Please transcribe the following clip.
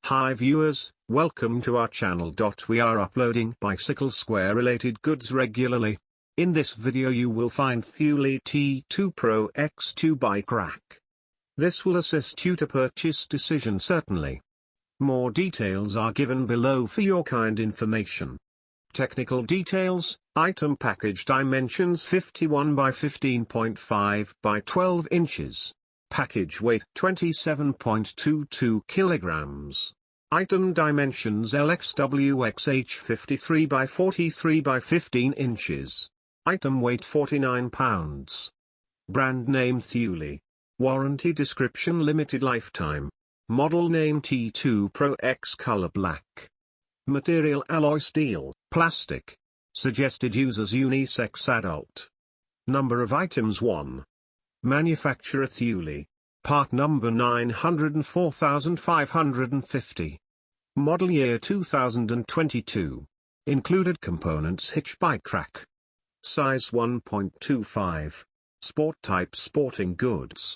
Hi viewers, welcome to our channel. We are uploading bicycle square related goods regularly. In this video you will find Thule T2 Pro X 2 bike rack. This will assist you to purchase decision certainly. More details are given below for your kind information. Technical details: item package dimensions 51 by 15.5 by 12 inches. Package weight 27.22 kilograms. Item dimensions LXWXH 53 by 43 by 15 inches. Item weight 49 pounds. Brand name Thule. Warranty description: limited lifetime. Model name T2 Pro X, color black. Material alloy steel, plastic. Suggested users unisex adult. Number of items 1. Manufacturer Thule. Part number 904550. Model year 2022. Included components: hitch bike rack. Size 1.25. Sport type sporting goods.